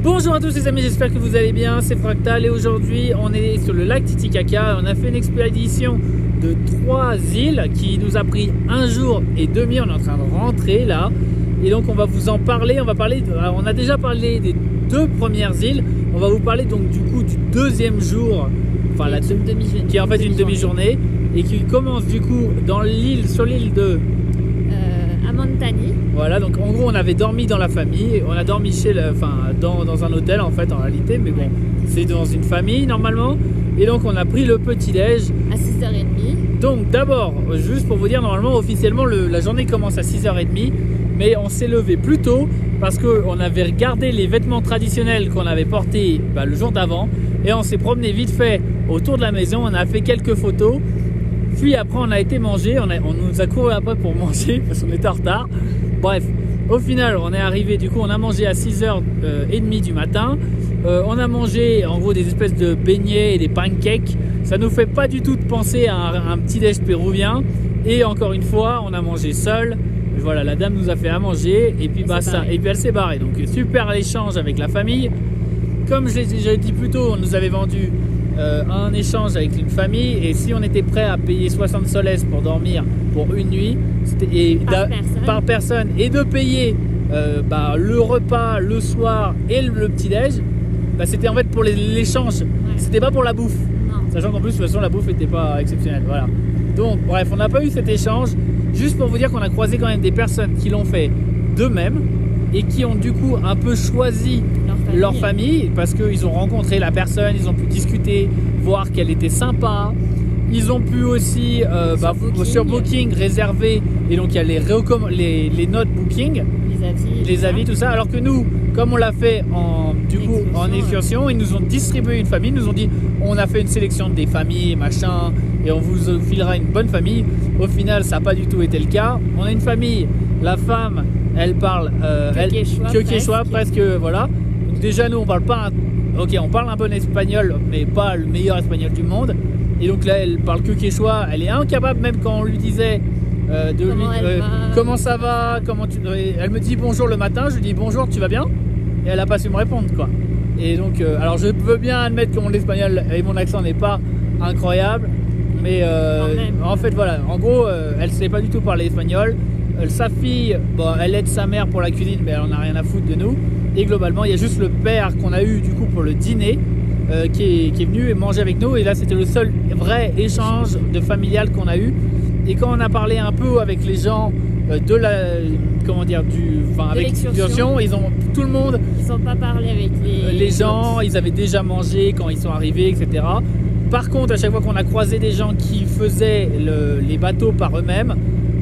Bonjour à tous les amis, j'espère que vous allez bien, c'est Fractal et aujourd'hui on est sur le lac Titicaca. On a fait une expédition de 3 îles qui nous a pris 1 jour et demi. On est en train de rentrer là et donc on va vous en parler. On a déjà parlé des 2 premières îles. On va vous parler donc du coup du 2e jour, enfin qui est en fait une demi-journée et qui commence du coup sur l'île de Amantani. Voilà, donc en gros on avait dormi dans la famille, on a dormi dans un hôtel en fait en réalité, mais bon, c'est dans une famille normalement. Et donc on a pris le petit-déj à 6h30. Donc d'abord, juste pour vous dire, normalement officiellement la journée commence à 6h30, mais on s'est levé plus tôt parce qu'on avait regardé les vêtements traditionnels qu'on avait portés le jour d'avant et on s'est promené vite fait autour de la maison, on a fait quelques photos. Puis après on a été manger, on nous a couru après pour manger parce qu'on était en retard. Bref, au final on est arrivé, du coup on a mangé à 6h30 du matin. On a mangé en gros des espèces de beignets et des pancakes. Ça nous fait pas du tout penser à un petit déj péruvien. Et encore une fois on a mangé seul. Voilà, la dame nous a fait à manger et puis elle s'est barrée. Donc super échange avec la famille. Comme je l'ai déjà dit plus tôt, on nous avait vendu un échange avec une famille et si on était prêt à payer 60 soles pour dormir pour une nuit par personne et de payer le repas le soir et le petit déj, c'était en fait pour l'échange, c'était pas pour la bouffe, sachant qu'en plus de toute façon la bouffe n'était pas exceptionnelle. Voilà, donc bref, on n'a pas eu cet échange. Juste pour vous dire qu'on a croisé quand même des personnes qui l'ont fait d'eux-mêmes et qui ont du coup un peu choisi leur famille parce qu'ils ont rencontré la personne, ils ont pu discuter, voir qu'elle était sympa. Ils ont pu aussi sur Booking réserver et donc il y a les notes Booking, les avis, tout ça. Alors que nous, comme on l'a fait en excursion, ils nous ont distribué une famille, ils nous ont dit on a fait une sélection des familles machin et on vous filera une bonne famille. Au final ça n'a pas du tout été le cas. On a une famille, la femme elle parle quechua presque, voilà. Donc déjà nous on parle pas on parle un bon espagnol mais pas le meilleur espagnol du monde. Et donc là elle parle que quechua, elle est incapable, même quand on lui disait comment ça va, elle me dit bonjour le matin, je lui dis bonjour, tu vas bien, et elle a pas su me répondre quoi. Et donc alors je veux bien admettre que mon espagnol et mon accent n'est pas incroyable, mais en fait voilà, en gros elle sait pas du tout parler espagnol. Sa fille, elle aide sa mère pour la cuisine, mais elle en a rien à foutre de nous. Et globalement il y a juste le père qu'on a eu du coup pour le dîner qui est venu manger avec nous, et là c'était le seul vrai échange de familial qu'on a eu. Et quand on a parlé un peu avec les gens avec l'excursion, tout le monde, ils n'ont pas parlé avec les gens, ils avaient déjà mangé quand ils sont arrivés, etc. Par contre, à chaque fois qu'on a croisé des gens qui faisaient les bateaux par eux-mêmes,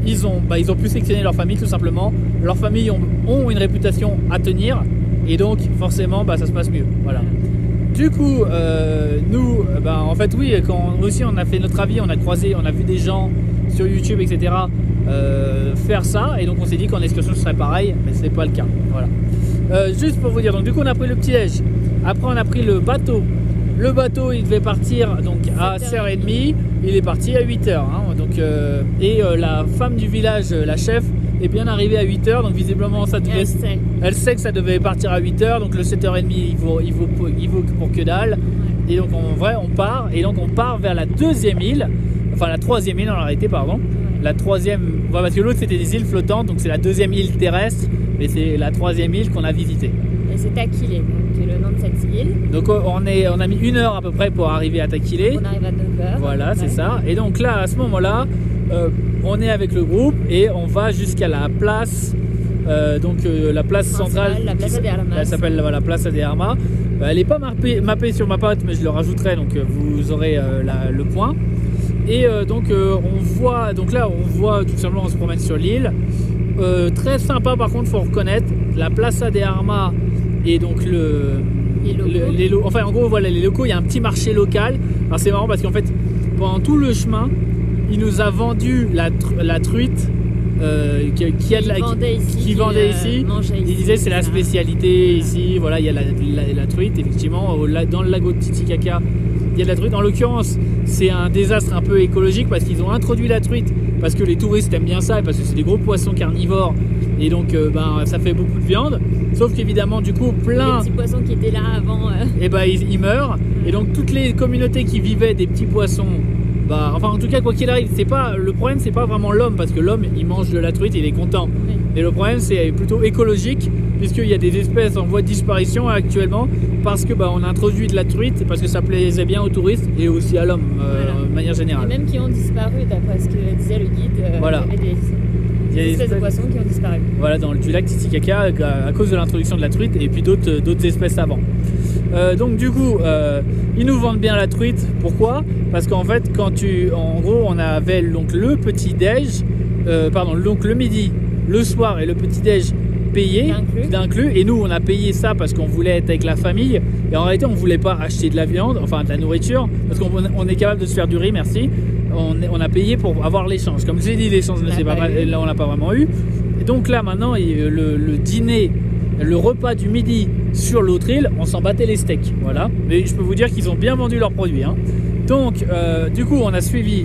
ils ont pu sélectionner leur famille tout simplement. Leurs familles ont une réputation à tenir et donc forcément ça se passe mieux. Voilà. Du coup, nous, en fait oui, quand aussi on a fait notre avis, on a vu des gens sur YouTube, etc. faire ça, et donc on s'est dit qu'en excursion ce serait pareil, mais c'est pas le cas. Voilà. Juste pour vous dire, donc du coup on a pris le petit déj. Après on a pris le bateau. Le bateau il devait partir donc à 7h30, il est parti à 8h. Et la femme du village, la chef, est bien arrivée à 8h, donc visiblement elle sait que ça devait partir à 8h, donc le 7h30 il vaut pour que dalle. Et donc en vrai on part, et donc on part vers la 2e île, enfin la 3e île en réalité, pardon. La 3e, parce que l'autre c'était des îles flottantes, donc c'est la 2e île terrestre, mais c'est la 3e île qu'on a visitée. Et c'est Takile, qui est le nom de cette île. Donc on a mis 1 heure à peu près pour arriver à Takile. On arrive à 9h. Voilà, c'est ça. Et donc là, à ce moment-là, on est avec le groupe et on va jusqu'à la place, la place centrale, la Plaza de Armas. Elle s'appelle la Plaza de Armas. Elle n'est pas mappée sur ma page, mais je le rajouterai, donc vous aurez le point. Et on voit tout simplement, on se promène sur l'île. Très sympa par contre, faut reconnaître, la Plaza de Armas et donc les locaux. Enfin en gros voilà les locaux, il y a un petit marché local. Alors c'est marrant parce qu'en fait pendant tout le chemin il nous a vendu la truite qui vendait ici. Il disait c'est la spécialité ici, voilà, il y a la truite effectivement dans le lago de Titicaca. Il y a de la truite. En l'occurrence, c'est un désastre un peu écologique parce qu'ils ont introduit la truite parce que les touristes aiment bien ça et parce que c'est des gros poissons carnivores et donc ça fait beaucoup de viande. Sauf qu'évidemment, du coup, Les plein, petits poissons qui étaient là avant. et bah, ils meurent. Et donc, toutes les communautés qui vivaient des petits poissons, bah, enfin, en tout cas, quoi qu'il arrive, le problème, c'est pas vraiment l'homme, parce que l'homme, il mange de la truite, il est content. Oui. Et le problème, c'est plutôt écologique, puisqu'il y a des espèces en voie de disparition actuellement, parce que bah, on a introduit de la truite, parce que ça plaisait bien aux touristes et aussi à l'homme, Voilà. de manière Et générale. même qui ont disparu, d'après ce que disait le guide. Voilà. Il y avait Il y a des des espèces de espèces- poissons qui ont disparu. Voilà, dans du lac Titicaca, à cause de l'introduction de la truite, et puis d'autres espèces avant. Donc du coup, ils nous vendent bien la truite. Pourquoi? Parce qu'en fait, en gros, on avait donc le petit déj, donc le midi, le soir et le petit déj payé d'inclus. Et nous, on a payé ça parce qu'on voulait être avec la famille. Et en réalité, on voulait pas acheter de la viande, enfin de la nourriture, parce qu'on est capable de se faire du riz, merci. On a payé pour avoir l'échange. Comme je l'ai dit, l'échange, c'est pas mal, là, on l'a pas vraiment eu. Et donc là, maintenant, le dîner, le repas du midi sur l'autre île, on s'en battait les steaks. Voilà. Mais je peux vous dire qu'ils ont bien vendu leurs produits. Hein. Donc, du coup, on a suivi.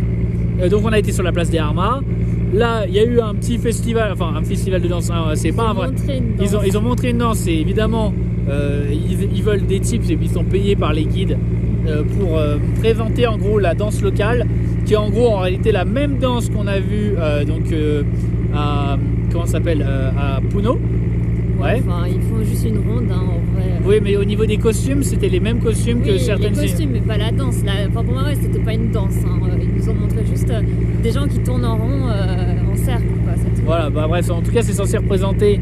Donc, on a été sur la place des Armas. Là, il y a eu un petit festival, enfin un festival de danse. Hein, c'est pas un vrai. Ils ont montré une danse. Et évidemment, ils veulent des tips et puis ils sont payés par les guides pour présenter en gros la danse locale, qui est en gros en réalité la même danse qu'on a vue à comment ça s'appelle à Puno. Ouais. Enfin, ils font juste une ronde, hein, en vrai. Oui, mais au niveau des costumes, c'était les mêmes costumes que certaines. Les costumes, mais pas la danse. Là, enfin, pour moi, ouais, c'était pas une danse. Hein. Ils nous ont montré juste des gens qui tournent en rond, en cercle, quoi. C'est tout. Voilà, bah bref, en tout cas, c'est censé représenter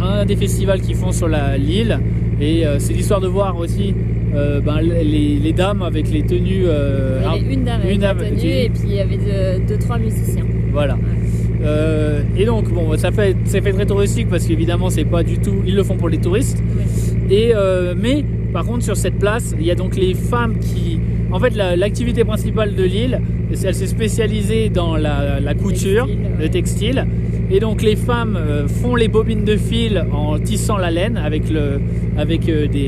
un des festivals qu'ils font sur l'île. Et c'est l'histoire de voir aussi les dames avec les tenues. Il y avait une dame avec la tenue, et puis il y avait deux, trois musiciens. Voilà. Ouais. Et donc bon, ça fait très touristique parce qu'évidemment c'est pas du tout, ils le font pour les touristes. Oui. Et mais par contre sur cette place, il y a donc les femmes qui, en fait, l'activité principale de l'île, elle s'est spécialisée dans la couture, le textile. Et donc les femmes font les bobines de fil en tissant la laine avec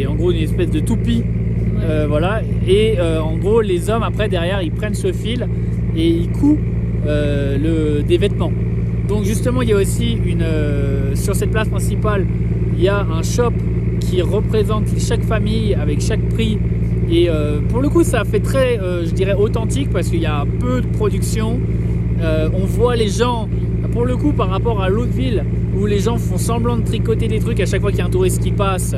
en gros une espèce de toupie. Ouais. Voilà. Et en gros les hommes après derrière ils prennent ce fil et ils coupent des vêtements. Donc justement il y a aussi sur cette place principale il y a un shop qui représente chaque famille avec chaque prix, et pour le coup ça fait très je dirais authentique parce qu'il y a peu de production. On voit les gens, pour le coup par rapport à l'autre ville où les gens font semblant de tricoter des trucs à chaque fois qu'il y a un touriste qui passe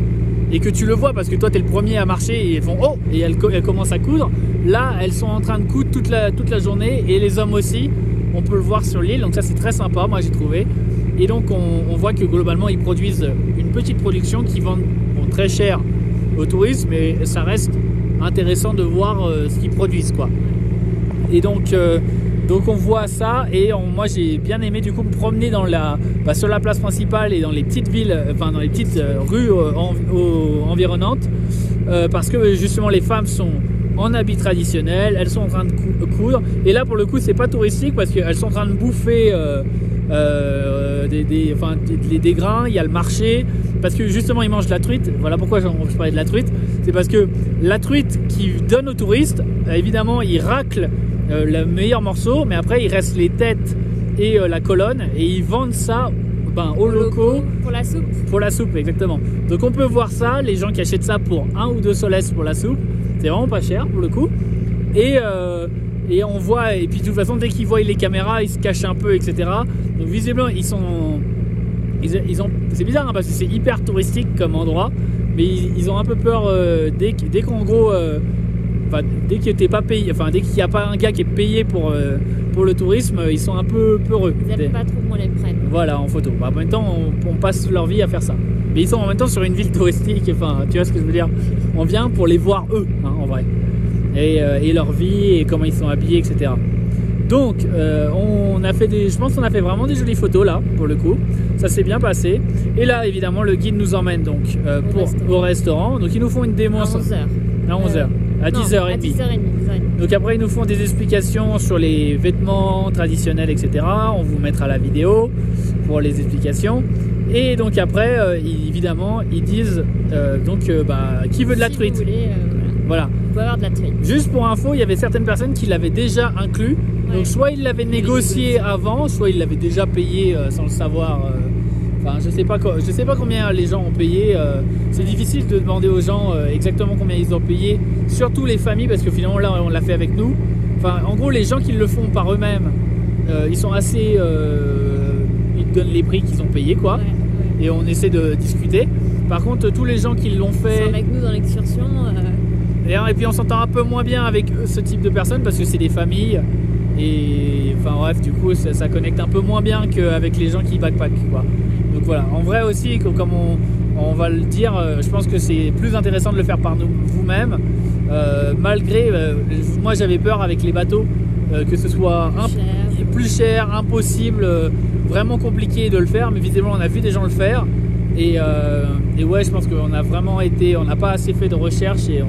et que tu le vois parce que toi tu es le premier à marcher et elles font oh, et elles commencent à coudre. Là elles sont en train de coudre toute la journée, et les hommes aussi, on peut le voir sur l'île, donc ça c'est très sympa, moi j'ai trouvé. Et donc on voit que globalement ils produisent une petite production qui vendent très cher aux touristes, mais ça reste intéressant de voir ce qu'ils produisent, quoi. Et donc on voit ça, et moi j'ai bien aimé du coup me promener sur la place principale et dans les petites villes, enfin dans les petites rues environnantes, parce que justement les femmes sont en habits traditionnels, elles sont en train de coudre, et là pour le coup c'est pas touristique parce qu'elles sont en train de bouffer des grains. Il y a le marché parce que justement ils mangent la truite. Voilà pourquoi je parlais de la truite, c'est parce que la truite qui donne aux touristes, évidemment ils raclent le meilleur morceau, mais après il reste les têtes et la colonne, et ils vendent ça aux locaux pour la soupe, exactement. Donc on peut voir ça, les gens qui achètent ça pour 1 ou 2 soles pour la soupe, c'est vraiment pas cher pour le coup. Et on voit, et puis de toute façon dès qu'ils voient les caméras ils se cachent un peu, etc. Donc visiblement c'est bizarre, hein, parce que c'est hyper touristique comme endroit, mais ils ont un peu peur dès qu'en gros dès que t'es pas payé, enfin dès qu'il n'y a pas un gars qui est payé pour le tourisme, ils sont un peu peureux. Ils n'aiment pas trop qu'on les prenne. Voilà, en photo. En même temps on passe leur vie à faire ça, mais ils sont en même temps sur une ville touristique, enfin tu vois ce que je veux dire, on vient pour les voir eux, hein, en vrai, et leur vie et comment ils sont habillés, etc. Donc je pense qu'on a fait vraiment des jolies photos là pour le coup, ça s'est bien passé. Et là évidemment le guide nous emmène donc au restaurant, donc ils nous font une démo à 11h. À 11h. À 10h30. 10h30. Donc après ils nous font des explications sur les vêtements traditionnels, etc. On vous mettra la vidéo pour les explications. Et donc après évidemment ils disent qui veut de la truite. Vous voulez, voilà. Vous pouvez avoir de la truite. Juste pour info, il y avait certaines personnes qui l'avaient déjà inclus. Ouais. Donc soit ils l'avaient négocié avant, soit ils l'avaient déjà payé sans le savoir Enfin, je sais pas combien les gens ont payé. C'est difficile de demander aux gens exactement combien ils ont payé, surtout les familles, parce que finalement là on l'a fait avec nous. Enfin, en gros, les gens qui le font par eux-mêmes, ils sont assez, ils donnent les prix qu'ils ont payés, quoi. Et on essaie de discuter. Par contre, tous les gens qui l'ont fait, ils sont avec nous dans l'excursion. Et puis on s'entend un peu moins bien avec ce type de personnes parce que c'est des familles. Et enfin bref, du coup ça connecte un peu moins bien qu'avec les gens qui backpack, quoi. Donc voilà, en vrai aussi, comme on va le dire, je pense que c'est plus intéressant de le faire par vous-même, malgré, moi j'avais peur avec les bateaux, que ce soit plus cher, impossible, vraiment compliqué de le faire, mais visiblement on a vu des gens le faire, et ouais, je pense qu'on a vraiment été, on n'a pas assez fait de recherche, et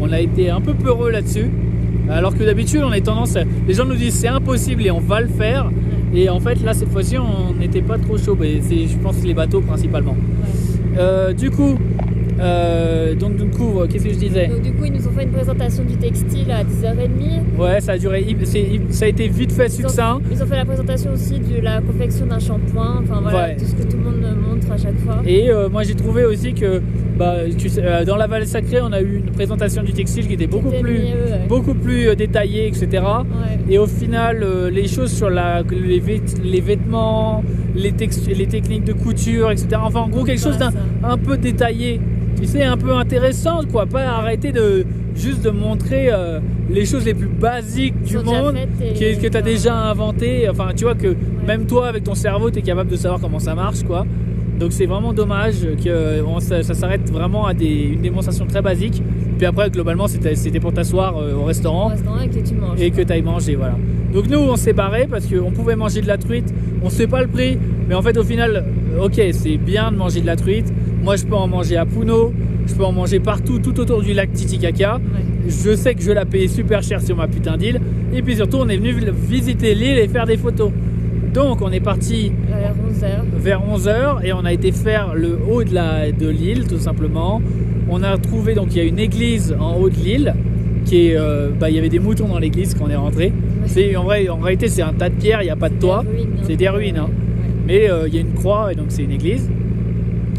on a été un peu peureux là-dessus. Alors que d'habitude on a tendance, les gens nous disent c'est impossible et on va le faire, et en fait là cette fois-ci on n'était pas trop chaud, c'est je pense les bateaux principalement. Du coup qu'est-ce que je disais? Donc du coup ils nous ont fait une présentation du textile à 10h30. Ouais, ça a duré, ça a été vite fait, succinct. Ils ont fait la présentation aussi de la confection d'un shampoing, enfin voilà, ouais. Tout ce que tout le monde montre à chaque fois. Et moi j'ai trouvé aussi que tu sais, dans la Vallée Sacrée on a eu une présentation du textile qui était beaucoup plus détaillée, etc. Ouais. Et au final les choses sur les vêtements, les techniques de couture, etc. Enfin en gros quelque chose d'un peu détaillé, tu sais, un peu intéressant, quoi. Pas arrêter juste de montrer les choses les plus basiques du monde que tu as déjà inventé. Enfin tu vois que même toi avec ton cerveau tu es capable de savoir comment ça marche, quoi. Donc c'est vraiment dommage que ça s'arrête vraiment à une démonstration très basique. Puis après globalement c'était pour t'asseoir au restaurant et que tu manges, et que tu ailles manger, voilà. Donc nous on s'est barré parce qu'on pouvait manger de la truite, on sait pas le prix, mais en fait au final ok, c'est bien de manger de la truite. Moi je peux en manger à Puno, je peux en manger partout tout autour du lac Titicaca. Je sais que je la paye super cher sur ma putain d'île, et puis surtout on est venu visiter l'île et faire des photos. Donc on est parti vers 11h et on a été faire le haut de l'île tout simplement. On a trouvé, donc il y a une église en haut de l'île qui est, il y avait des moutons dans l'église quand on est rentré. En réalité c'est un tas de pierres, il n'y a pas de toit, c'est des ruines, hein. Mais il y a une croix et donc c'est une église.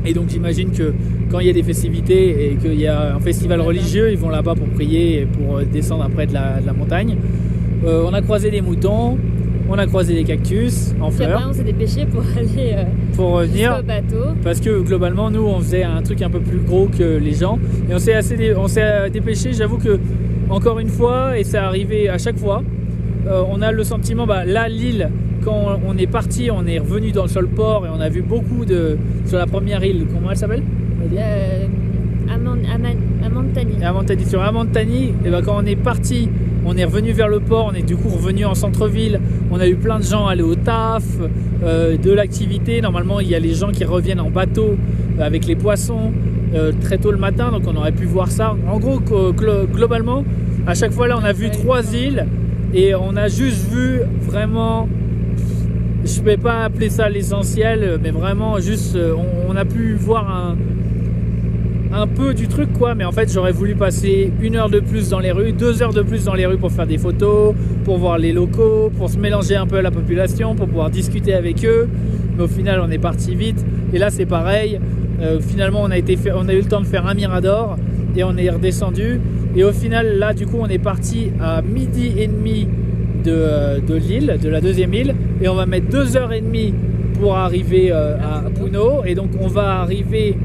Et donc j'imagine que quand il y a des festivités et qu'il y a un festival religieux, ils vont là-bas pour prier et pour descendre après de la montagne. On a croisé des moutons. On a croisé des cactus en fleurs. Après, on s'est dépêché pour aller revenir au bateau. Parce que globalement, nous, on faisait un truc un peu plus gros que les gens. Et on s'est dépêché, j'avoue que, encore une fois, et ça arrivait à chaque fois, on a le sentiment, là, l'île, quand on est parti, on est revenu sur le port et on a vu beaucoup sur la première île, comment elle s'appelle? Amantani. Sur Amantani, et quand on est parti, on est revenu vers le port, on est du coup revenu en centre-ville. On a eu plein de gens aller au taf, de l'activité. Normalement, il y a les gens qui reviennent en bateau avec les poissons très tôt le matin, donc on aurait pu voir ça. En gros, globalement, à chaque fois là, on a vu 3 îles et on a juste vu vraiment, je ne vais pas appeler ça l'essentiel, mais vraiment juste, on a pu voir un peu du truc, quoi. Mais en fait j'aurais voulu passer 1 heure de plus dans les rues, 2 heures de plus dans les rues pour faire des photos, pour voir les locaux, pour se mélanger un peu à la population, pour pouvoir discuter avec eux. Mais au final on est parti vite et là c'est pareil, finalement on a eu le temps de faire un mirador et on est redescendu, et au final là du coup on est parti à 12h30 de l'île, de la deuxième île, et on va mettre 2h30 pour arriver à Puno, et donc on va arriver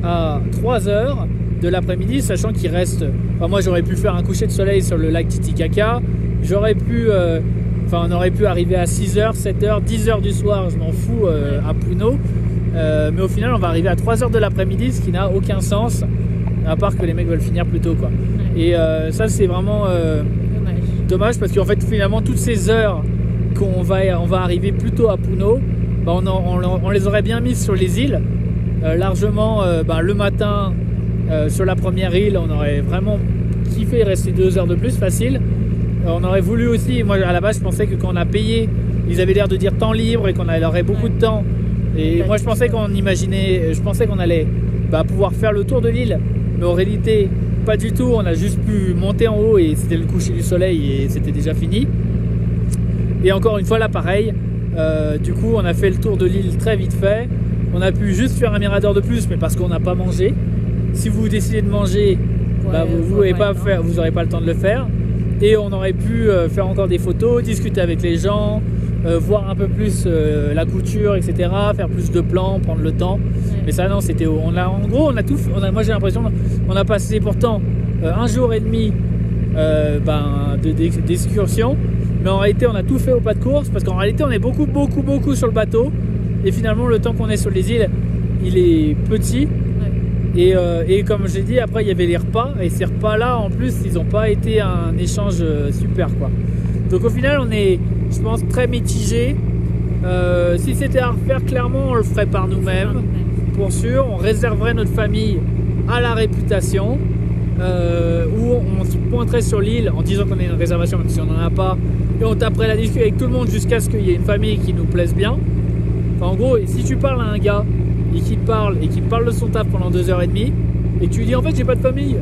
à 3h de l'après-midi, sachant qu'il reste, moi j'aurais pu faire un coucher de soleil sur le lac Titicaca, j'aurais pu on aurait pu arriver à 6h, 7h, 10h du soir, je m'en fous, à Puno, mais au final on va arriver à 3h de l'après-midi, ce qui n'a aucun sens, à part que les mecs veulent finir plus tôt, quoi. Et ça c'est vraiment dommage, parce qu'en fait finalement toutes ces heures qu'on va arriver plus tôt à Puno, on les aurait bien mises sur les îles. Largement, le matin sur la première île, on aurait vraiment kiffé rester 2 heures de plus, facile. On aurait voulu aussi, moi à la base je pensais que quand on a payé, ils avaient l'air de dire temps libre et qu'on aurait beaucoup de temps. Et moi je pensais qu'on allait pouvoir faire le tour de l'île, mais en réalité pas du tout. On a juste pu monter en haut et c'était le coucher du soleil et c'était déjà fini. Et encore une fois là pareil, du coup on a fait le tour de l'île très vite fait. On a pu juste faire un mirador de plus, mais parce qu'on n'a pas mangé. Si vous décidez de manger, bah, vous n'aurez pas le temps de le faire. Et on aurait pu faire encore des photos, discuter avec les gens, voir un peu plus la couture, etc. Faire plus de plans, prendre le temps. Mais ça non, c'était en gros on a tout. Moi j'ai l'impression on a passé pourtant un jour et demi d'excursion, mais en réalité on a tout fait au pas de course parce qu'en réalité on est beaucoup sur le bateau et finalement le temps qu'on est sur les îles il est petit. Et comme j'ai dit, après il y avait les repas, et ces repas là en plus ils n'ont pas été un échange super quoi. Donc au final on est, je pense, très mitigé. Si c'était à refaire, clairement on le ferait par nous-mêmes, pour sûr. On réserverait notre famille à la réputation, où on se pointerait sur l'île en disant qu'on a une réservation même si on n'en a pas, et on taperait la discussion avec tout le monde jusqu'à ce qu'il y ait une famille qui nous plaise bien. Enfin, en gros, si tu parles à un gars et qu'il te parle de son taf pendant 2h30 et que tu lui dis en fait j'ai pas de famille,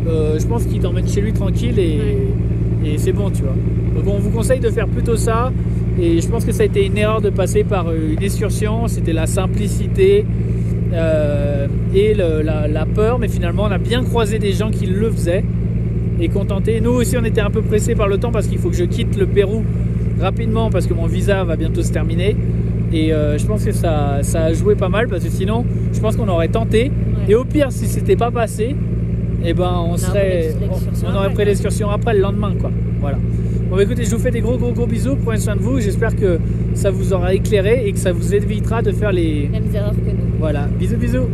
je pense qu'il t'emmène chez lui tranquille et c'est bon, tu vois. Donc on vous conseille de faire plutôt ça, et je pense que ça a été une erreur de passer par une excursion. C'était la simplicité et la peur, mais finalement on a bien croisé des gens qui le faisaient et contentés. Nous aussi on était un peu pressés par le temps parce qu'il faut que je quitte le Pérou rapidement parce que mon visa va bientôt se terminer. Et je pense que ça a joué pas mal parce que sinon je pense qu'on aurait tenté, et au pire si c'était pas passé, et ben on aurait pris l'excursion après le lendemain quoi. Voilà. Bon bah écoutez, je vous fais des gros bisous, prenez soin de vous, j'espère que ça vous aura éclairé et que ça vous évitera de faire les mêmes erreurs que nous. Voilà, bisous.